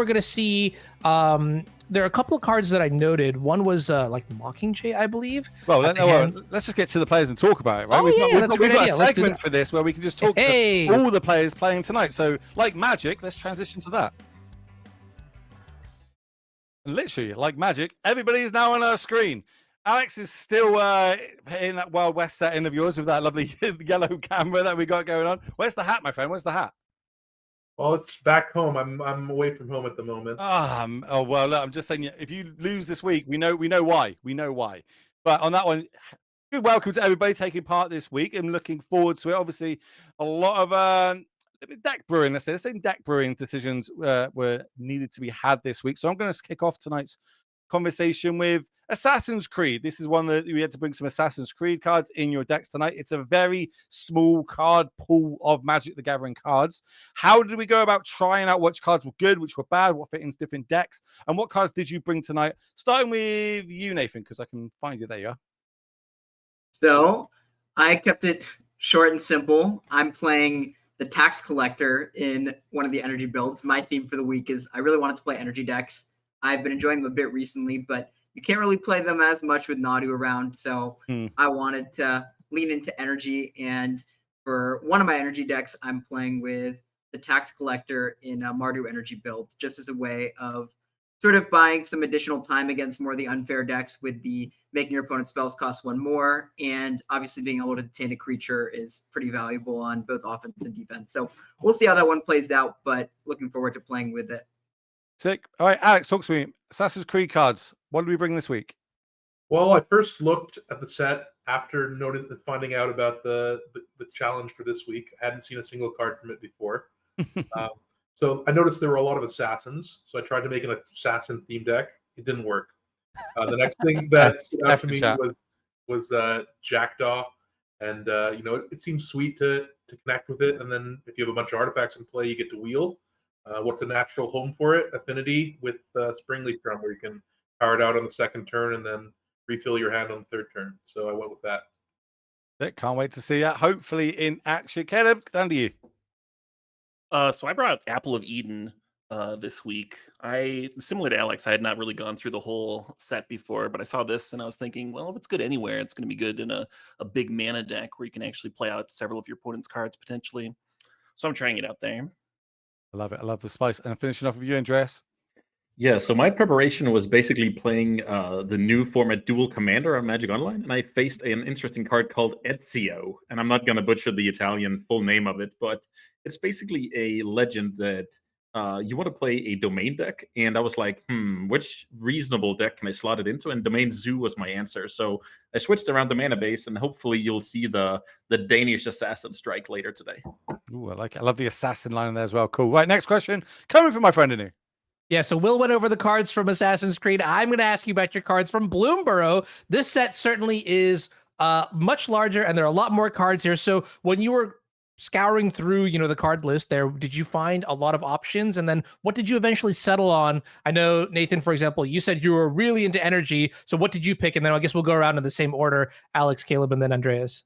we're going to see there are a couple of cards that I noted. One was like Mockingjay, I believe. Well, let's just get to the players and talk about it, right? Oh, We've got a segment for this where we can just talk to all the players playing tonight. So, like magic, let's transition to that. Literally, like magic, everybody is now on our screen. Alex is still in that Wild West setting of yours with that lovely yellow camera that we got going on. Where's the hat, my friend? Where's the hat? Well, it's back home. I'm away from home at the moment. Oh well, look, I'm just saying, if you lose this week, we know why. We know why. But on that one, good welcome to everybody taking part this week. I'm looking forward to it. Obviously, a lot of deck brewing. Let's say the same deck brewing decisions were needed to be had this week. So I'm going to kick off tonight's conversation with Assassin's Creed. This is one that we had to bring some Assassin's Creed cards in your decks tonight. It's a very small card pool of Magic the Gathering cards. How did we go about trying out which cards were good, which were bad, what fit into different decks, and what cards did you bring tonight? Starting with you, Nathan, because I can find you. There you are. So I kept it short and simple. I'm playing the Tax Collector in one of the energy builds. My theme for the week is I really wanted to play energy decks. I've been enjoying them a bit recently, but you can't really play them as much with Nadu around. So I wanted to lean into energy. And for one of my energy decks, I'm playing with the Tax Collector in a Mardu energy build, just as a way of sort of buying some additional time against more of the unfair decks with the making your opponent's spells cost one more. And obviously being able to detain a creature is pretty valuable on both offense and defense. So we'll see how that one plays out, but looking forward to playing with it. Sick. All right, Alex, talk to me. Assassin's Creed cards. What did we bring this week? Well, I first looked at the set after finding out about the challenge for this week. I hadn't seen a single card from it before. So I noticed there were a lot of assassins. So I tried to make an assassin theme deck. It didn't work. The next thing that stood out to me was Jackdaw. And, it seems sweet to connect with it. And then if you have a bunch of artifacts in play, you get to wheel. What's the natural home for it? Affinity with Springleaf Drum, where you can power it out on the second turn and then refill your hand on the third turn. So I went with that. Can't wait to see that. Hopefully in action. Caleb, down to you. So I brought Apple of Eden this week. Similar to Alex, I had not really gone through the whole set before, but I saw this and I was thinking, well, if it's good anywhere, it's going to be good in a big mana deck where you can actually play out several of your opponent's cards potentially. So I'm trying it out there. I love it. I love the spice. And finishing off with you, Andreas. Yeah, so my preparation was basically playing the new format Dual Commander on Magic Online, and I faced an interesting card called Ezio. And I'm not going to butcher the Italian full name of it, but it's basically a legend that you want to play a domain deck. And I was like, which reasonable deck can I slot it into? And Domain Zoo was my answer. So I switched around the mana base, and hopefully you'll see the Danish Assassin strike later today. Ooh, I like it. I love the assassin line in there as well. Cool. Right, next question. Coming from my friend Anu. Yeah, so Will went over the cards from Assassin's Creed. I'm going to ask you about your cards from Bloomborough. This set certainly is much larger, and there are a lot more cards here. So when you were scouring through, the card list there, did you find a lot of options? And then what did you eventually settle on? I know, Nathan, for example, you said you were really into energy. So what did you pick? And then I guess we'll go around in the same order, Alex, Caleb, and then Andreas.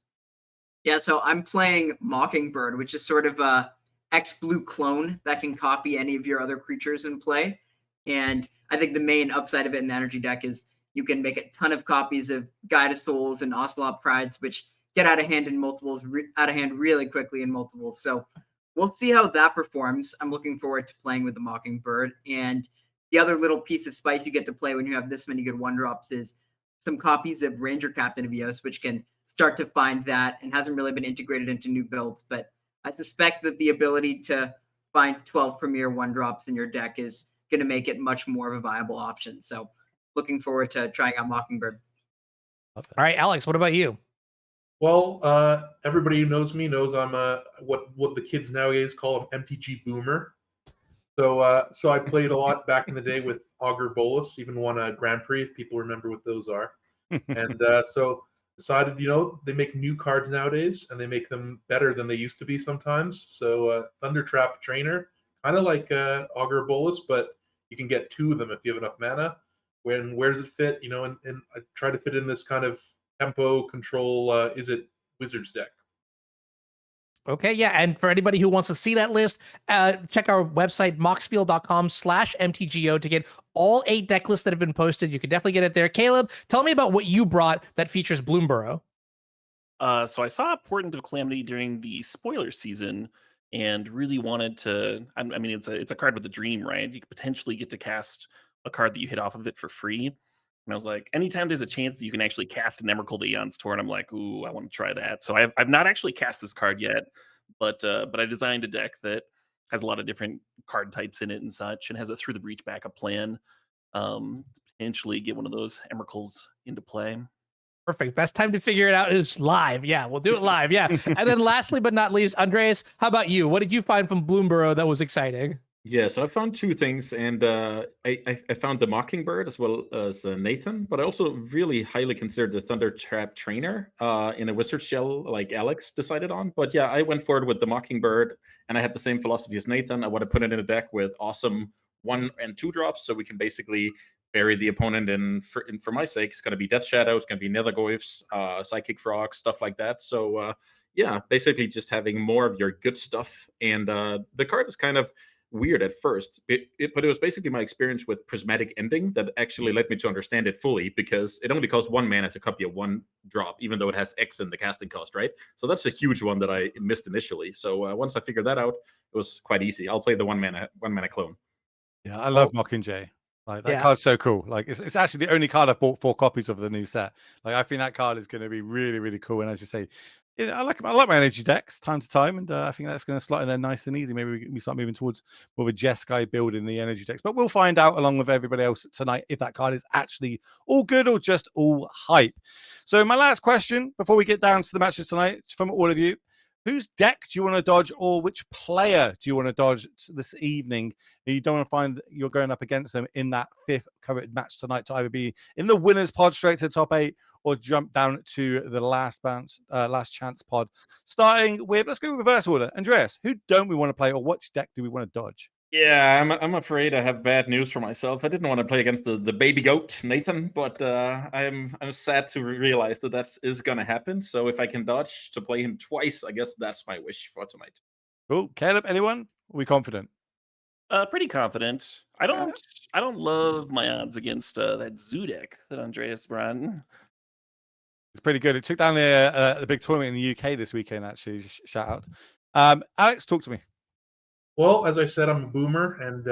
Yeah, so I'm playing Mockingbird, which is sort of a X-Blue clone that can copy any of your other creatures in play. And I think the main upside of it in the energy deck is you can make a ton of copies of Guide of Souls and Ocelot Prides, which get out of hand in multiples, out of hand really quickly in multiples. So we'll see how that performs. I'm looking forward to playing with the Mockingbird. And the other little piece of spice you get to play when you have this many good one-drops is some copies of Ranger Captain of Eos, which can start to find that and hasn't really been integrated into new builds. But I suspect that the ability to find 12 premier one-drops in your deck is going to make it much more of a viable option. So looking forward to trying out Mockingbird. All right, Alex, what about you? Well, everybody who knows me knows I'm what the kids nowadays call an MTG boomer. So I played a lot back in the day with Augur Bolus, even won a Grand Prix, if people remember what those are. And so decided, they make new cards nowadays, and they make them better than they used to be sometimes. So Thundertrap Trainer, kind of like Augur Bolus, but you can get two of them if you have enough mana. Where does it fit? And I try to fit in this kind of tempo control, is it Wizards deck? Okay, yeah, and for anybody who wants to see that list, check our website, moxfield.com/MTGO to get all 8 deck lists that have been posted. You can definitely get it there. Caleb, tell me about what you brought that features Bloomborough. So I saw Portent of Calamity during the spoiler season and really wanted to. I mean, it's a card with a dream, right? You could potentially get to cast a card that you hit off of it for free. And I was like, anytime there's a chance that you can actually cast an Emrakul Aeon's Torn, I'm like, ooh, I want to try that. So I've not actually cast this card yet, but I designed a deck that has a lot of different card types in it and such, and has a Through the Breach backup plan. To potentially get one of those Emrakuls into play. Perfect. Best time to figure it out is live. Yeah, we'll do it live. Yeah. And then lastly but not least, Andreas, how about you? What did you find from Bloomborough that was exciting? Yeah, so I found 2 things, and I found the Mockingbird as well as Nathan, but I also really highly considered the Thunder Trap Trainer in a Wizard Shell like Alex decided on. But yeah, I went forward with the Mockingbird, and I had the same philosophy as Nathan. I want to put it in a deck with awesome 1 and 2 drops, so we can basically bury the opponent in. For my sake, it's going to be Death Shadow, it's going to be Nethergoyfs, Psychic Frogs, stuff like that. So yeah, basically just having more of your good stuff. And the card is kind of weird at first, but it was basically my experience with Prismatic Ending that actually led me to understand it fully, because it only costs 1 mana to copy a 1 drop, even though it has X in the casting cost, right? So that's a huge one that I missed initially. So once I figured that out, it was quite easy. I'll play the 1 mana clone. Yeah, I love Mockingjay. Like that Yeah. card's so cool. Like it's actually the only card I've bought 4 copies of the new set. Like I think that card is going to be really, really cool. And as you say, I like my energy decks time to time, and I think that's going to slot in there nice and easy. Maybe we start moving towards more of a Jeskai build in the energy decks, but we'll find out along with everybody else tonight if that card is actually all good or just all hype. So my last question before we get down to the matches tonight from all of you: whose deck do you want to dodge, or which player do you want to dodge this evening? You don't want to find that you're going up against them in that 5th coveted match tonight to either be in the winners pod straight to the top 8 or jump down to the last chance pod. Starting with, let's go reverse order. Andreas, who don't we want to play, or which deck do we want to dodge? Yeah, I'm afraid I have bad news for myself. I didn't want to play against the baby goat Nathan, but I'm sad to realize that is gonna happen. So if I can dodge to play him twice, I guess that's my wish for tonight. Cool. Caleb, anyone? Are we confident? Pretty confident. I don't love my odds against that Zoo deck that Andreas brought. It's pretty good. It took down the big tournament in the UK this weekend, actually. Shout out. Alex, talk to me. Well, as I said, I'm a boomer, and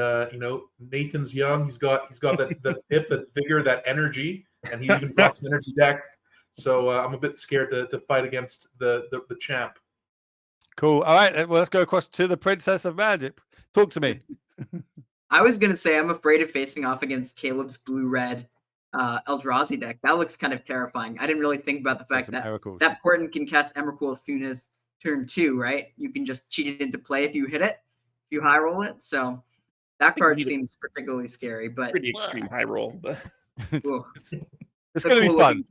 Nathan's young. He's got that pip, that vigor, that energy, and he even brought some energy decks. So I'm a bit scared to fight against the champ. Cool. All right. Well, let's go across to the Princess of Magic. Talk to me. I was gonna say I'm afraid of facing off against Caleb's blue-red Eldrazi deck. That looks kind of terrifying. I didn't really think about the fact that Portent can cast Emrakul as soon as turn 2, right? You can just cheat it into play if you hit it, if you high roll it. So that card seems particularly scary, but pretty extreme high roll. But it's going to be fun.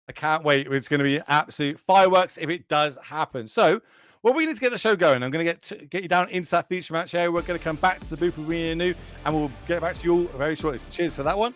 I can't wait. It's going to be absolute fireworks if it does happen. So, well, we need to get the show going. I'm going to get you down into that feature match area. We're going to come back to the booth with me and you, and we'll get back to you all very shortly. Cheers for that one.